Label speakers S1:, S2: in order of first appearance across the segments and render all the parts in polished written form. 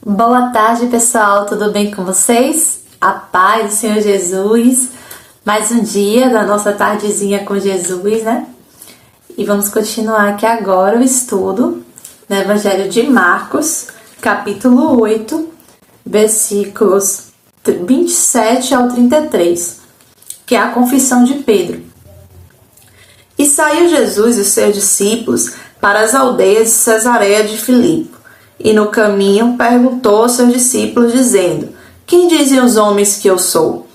S1: Boa tarde, pessoal, tudo bem com vocês? A paz do Senhor Jesus, mais um dia da nossa tardezinha com Jesus, né? E vamos continuar aqui agora o estudo no Evangelho de Marcos, capítulo 8, versículos 27 ao 33, que é a confissão de Pedro. E saiu Jesus e os seus discípulos para as aldeias de Cesareia de Filipe. E no caminho perguntou aos seus discípulos, dizendo: Quem dizem os homens que eu sou?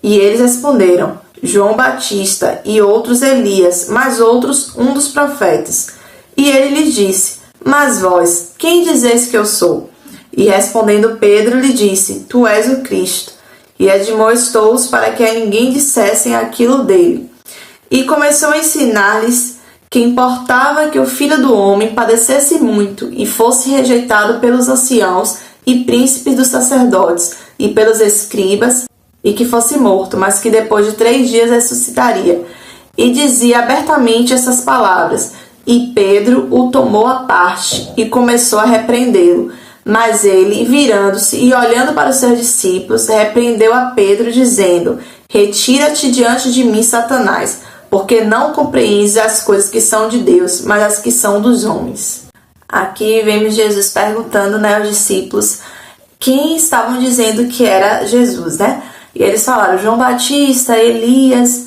S1: E eles responderam: João Batista, e outros Elias, mas outros um dos profetas. E ele lhes disse: Mas vós, quem dizeis que eu sou? E respondendo Pedro lhe disse: Tu és o Cristo. E admoestou-os para que a ninguém dissessem aquilo dele. E começou a ensinar-lhes que importava que o Filho do Homem padecesse muito e fosse rejeitado pelos anciãos e príncipes dos sacerdotes e pelos escribas, e que fosse morto, mas que depois de 3 dias ressuscitaria. E dizia abertamente essas palavras. E Pedro o tomou à parte e começou a repreendê-lo. Mas ele, virando-se e olhando para os seus discípulos, repreendeu a Pedro, dizendo: Retira-te diante de mim, Satanás, porque não compreendes as coisas que são de Deus, mas as que são dos homens. Aqui vemos Jesus perguntando, aos discípulos quem estavam dizendo que era Jesus, né? E eles falaram João Batista, Elias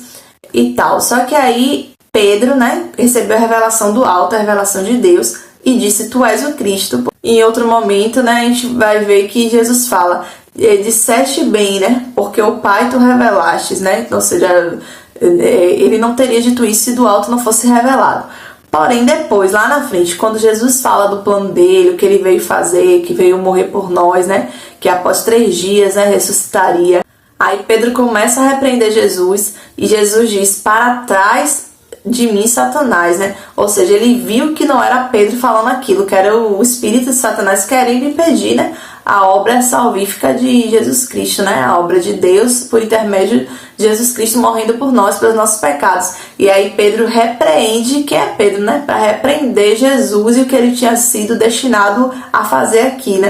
S1: e tal. Só que aí Pedro, recebeu a revelação do alto, a revelação de Deus, e disse: Tu és o Cristo. Em outro momento, a gente vai ver que Jesus fala: Disseste bem, porque o Pai tu revelastes, Então, ou seja, ele não teria dito isso se do alto não fosse revelado. Porém, depois, lá na frente, quando Jesus fala do plano dele, o que ele veio fazer, que veio morrer por nós, que após 3 dias, ressuscitaria. Aí Pedro começa a repreender Jesus e Jesus diz: Para trás de mim, Satanás, Ou seja, ele viu que não era Pedro falando aquilo, que era o espírito de Satanás querendo impedir, a obra salvífica de Jesus Cristo, a obra de Deus por intermédio de Jesus Cristo morrendo por nós, pelos nossos pecados. E aí Pedro repreende, quem é Pedro, para repreender Jesus e o que ele tinha sido destinado a fazer aqui,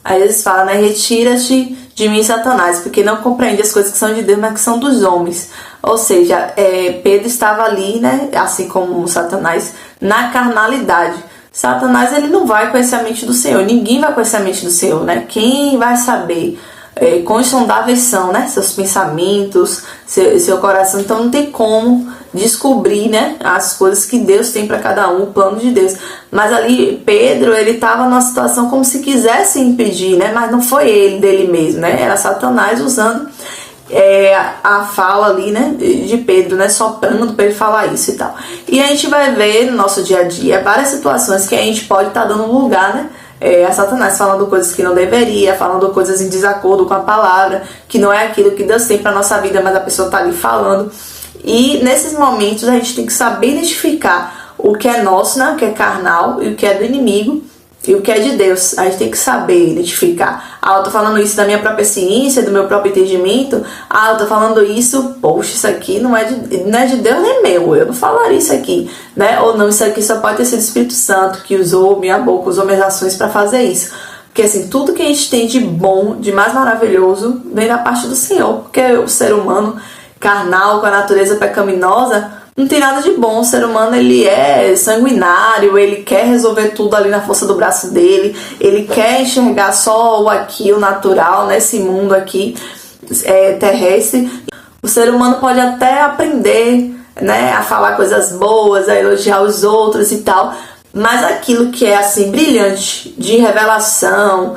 S1: Aí eles falam, Retira-te de mim, Satanás, porque não compreende as coisas que são de Deus, mas que são dos homens. Ou seja, Pedro estava ali, assim como Satanás, na carnalidade. Satanás, ele não vai conhecer a mente do Senhor, ninguém vai conhecer a mente do Senhor, Quem vai saber quão insondáveis são, seus pensamentos, seu coração? Então não tem como descobrir, as coisas que Deus tem para cada um, o plano de Deus. Mas ali Pedro, ele estava numa situação como se quisesse impedir, mas não foi ele dele mesmo, era Satanás usando a fala ali, de Pedro, soprando para ele falar isso e tal. E a gente vai ver no nosso dia a dia várias situações que a gente pode estar dando lugar, a Satanás, falando coisas que não deveria, falando coisas em desacordo com a palavra, que não é aquilo que Deus tem para nossa vida, mas a pessoa está ali falando. E nesses momentos a gente tem que saber identificar o que é nosso, o que é carnal, e o que é do inimigo, e o que é de Deus. A gente tem que saber identificar. Eu tô falando isso da minha própria ciência, do meu próprio entendimento. Eu tô falando isso, poxa, isso aqui não é de Deus nem meu, eu não falaria isso aqui, Ou não, isso aqui só pode ter sido o Espírito Santo que usou minha boca, usou minhas ações para fazer isso. Porque assim, tudo que a gente tem de bom, de mais maravilhoso, vem da parte do Senhor. Porque o ser humano carnal, com a natureza pecaminosa, não tem nada de bom. O ser humano, ele é sanguinário, ele quer resolver tudo ali na força do braço dele, ele quer enxergar só o aqui, o natural, nesse mundo aqui terrestre. O ser humano pode até aprender, a falar coisas boas, a elogiar os outros e tal, mas aquilo que é assim brilhante, de revelação,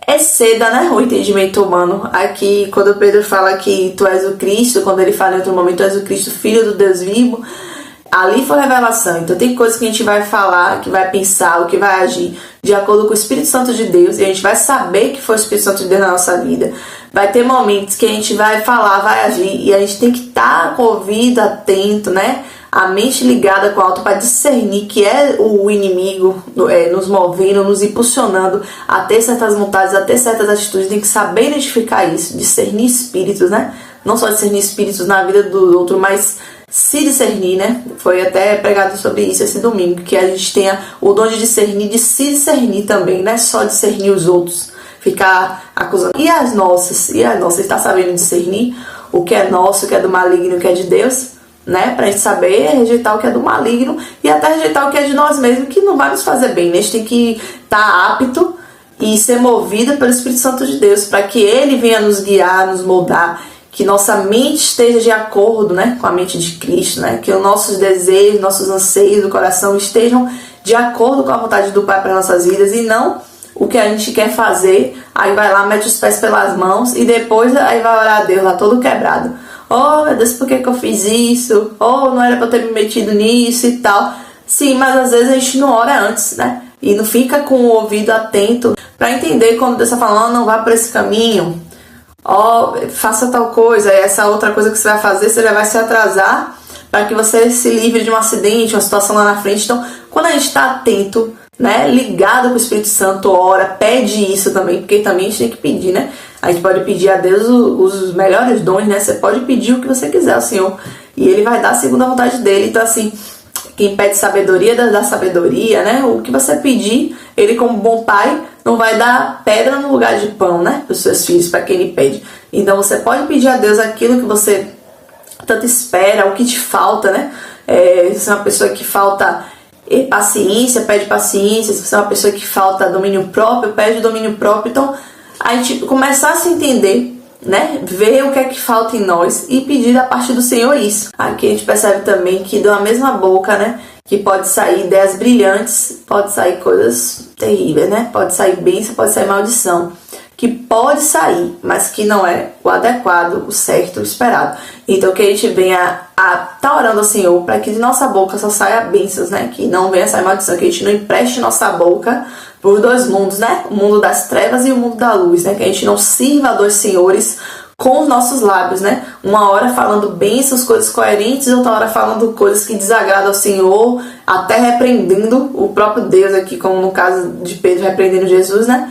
S1: exceda, o entendimento humano. Aqui, quando Pedro fala que tu és o Cristo, quando ele fala em outro momento, tu és o Cristo, Filho do Deus vivo, ali foi revelação. Então tem coisas que a gente vai falar, que vai pensar, o que vai agir de acordo com o Espírito Santo de Deus, e a gente vai saber que foi o Espírito Santo de Deus na nossa vida. Vai ter momentos que a gente vai falar, vai agir, e a gente tem que estar com o ouvido atento, a mente ligada com o alto para discernir que é o inimigo nos movendo, nos impulsionando a ter certas vontades, a ter certas atitudes. Tem que saber identificar isso, discernir espíritos, Não só discernir espíritos na vida do outro, mas se discernir, Foi até pregado sobre isso esse domingo, que a gente tenha o dom de discernir, de se discernir também, não é só discernir os outros.
S2: ficar acusando. E as nossas? Está sabendo discernir o que é nosso, o que é do maligno, o que é de Deus? Né? Pra gente saber rejeitar o que é do maligno e até rejeitar o que é de nós mesmos, que não vai nos fazer bem, né? A gente tem que estar apto e ser movido pelo Espírito Santo de Deus, para que Ele venha nos guiar, nos moldar, que nossa mente esteja de acordo, né, com a mente de Cristo, né? Que os nossos desejos, nossos anseios do coração estejam de acordo com a vontade do Pai para nossas vidas, e não o que a gente quer fazer, aí vai lá, mete os pés pelas mãos e depois aí vai orar a Deus lá todo quebrado. Oh, meu Deus, por que eu fiz isso? Oh, não era pra eu ter me metido nisso e tal. Sim, mas às vezes a gente não ora antes, né? E não fica com o ouvido atento pra entender quando Deus tá falando, não vá por esse caminho. Ó, faça tal coisa, e essa outra coisa que você vai fazer, você já vai se atrasar para que você se livre de um acidente, uma situação lá na frente. Então, quando a gente está atento, né, ligado com o Espírito Santo, ora, pede isso também, porque também a gente tem que pedir, né? A gente pode pedir a Deus os melhores dons, né? Você pode pedir o que você quiser ao Senhor, e Ele vai dar segundo a vontade dEle. Então, assim, quem pede sabedoria, dá sabedoria, né? O que você pedir, Ele, como bom pai, não vai dar pedra no lugar de pão, né? Para os seus filhos, para quem Ele pede. Então, você pode pedir a Deus aquilo que você tanto espera, o que te falta, né? Se você é uma pessoa que falta paciência, pede paciência. Se você é uma pessoa que falta domínio próprio, pede domínio próprio. Então, a gente começar a se entender, né? Ver o que é que falta em nós e pedir da parte do Senhor isso. Aqui a gente percebe também que da mesma boca, né, que pode sair ideias brilhantes, pode sair coisas terríveis, né? Pode sair bênção, pode sair maldição. Que pode sair, mas que não é o adequado, o certo, o esperado. Então que a gente venha a tá orando ao Senhor para que de nossa boca só saia bênçãos, né? Que não venha sair maldição, que a gente não empreste nossa boca por dois mundos, né? O mundo das trevas e o mundo da luz, né? Que a gente não sirva a dois senhores com os nossos lábios, né? Uma hora falando bênçãos, coisas coerentes, outra hora falando coisas que desagradam ao Senhor, até repreendendo o próprio Deus aqui, como no caso de Pedro repreendendo Jesus, né?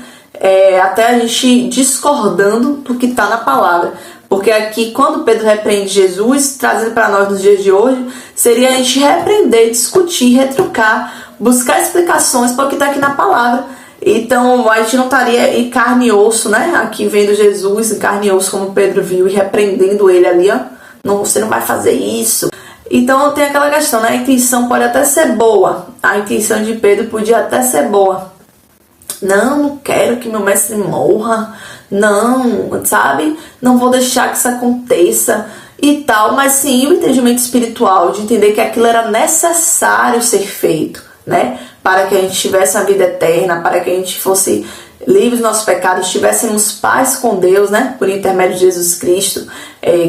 S2: Até a gente discordando do que está na palavra. Porque aqui, quando Pedro repreende Jesus, trazendo para nós nos dias de hoje, seria a gente repreender, discutir, retrucar, buscar explicações para o que está aqui na palavra. Então, a gente não estaria em carne e osso, né? Aqui vendo Jesus em carne e osso, como Pedro viu, e repreendendo ele ali, ó. Não, você não vai fazer isso. Então, tem aquela questão, né? A intenção pode até ser boa. A intenção de Pedro podia até ser boa. Não quero que meu mestre morra. Não, sabe? Não vou deixar que isso aconteça e tal. Mas sim, o entendimento espiritual de entender que aquilo era necessário ser feito, né? Para que a gente tivesse a vida eterna, para que a gente fosse livre dos nossos pecados, tivéssemos paz com Deus, né? Por intermédio de Jesus Cristo,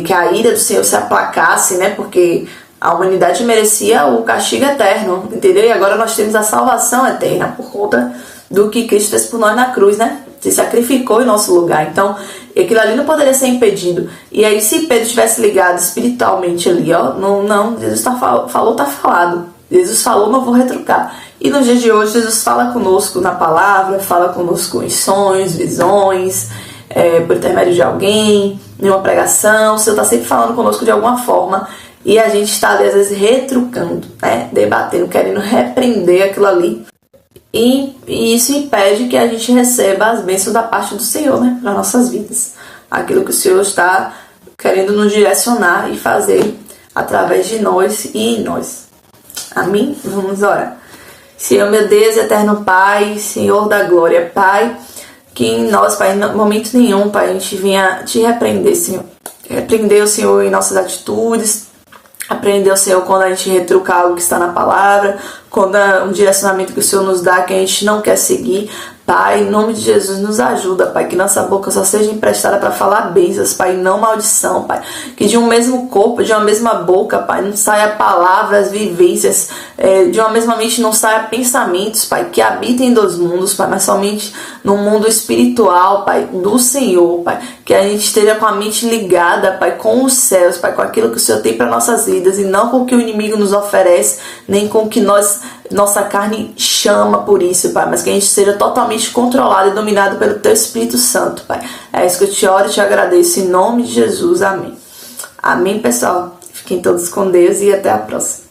S2: que a ira do Senhor se aplacasse, né? Porque a humanidade merecia o castigo eterno, entendeu? E agora nós temos a salvação eterna por conta do que Cristo fez por nós na cruz, né? Se sacrificou em nosso lugar. Então, aquilo ali não poderia ser impedido. E aí, se Pedro tivesse ligado espiritualmente ali, ó, não, Jesus falou, tá falado. Jesus falou, não vou retrucar. E nos dias de hoje, Jesus fala conosco na palavra, fala conosco em sonhos, visões, por intermédio de alguém, em uma pregação. O Senhor está sempre falando conosco de alguma forma. E a gente está, às vezes, retrucando, né? Debatendo, querendo repreender aquilo ali. E isso impede que a gente receba as bênçãos da parte do Senhor, né, para nossas vidas. Aquilo que o Senhor está querendo nos direcionar e fazer através de nós e em nós. Amém? Vamos orar. Senhor, meu Deus, eterno Pai, Senhor da glória, Pai, que em nós, Pai, em momento nenhum, Pai, a gente venha te repreender, Senhor. Repreender o Senhor em nossas atitudes, aprender o Senhor quando a gente retruca algo que está na palavra, quando é um direcionamento que o Senhor nos dá que a gente não quer seguir. Pai, em nome de Jesus, nos ajuda, Pai, que nossa boca só seja emprestada para falar bênçãos, Pai, não maldição, Pai. Que de um mesmo corpo, de uma mesma boca, Pai, não saia palavras, vivências, de uma mesma mente não saia pensamentos, Pai, que habitem dos mundos, Pai, mas somente no mundo espiritual, Pai, do Senhor, Pai. Que a gente esteja com a mente ligada, Pai, com os céus, Pai, com aquilo que o Senhor tem para nossas vidas e não com o que o inimigo nos oferece, nem com o que nossa carne chama por isso, Pai, mas que a gente seja totalmente controlado e dominado pelo Teu Espírito Santo, Pai. É isso que eu te oro e te agradeço em nome de Jesus. Amém. Amém, pessoal. Fiquem todos com Deus e até a próxima.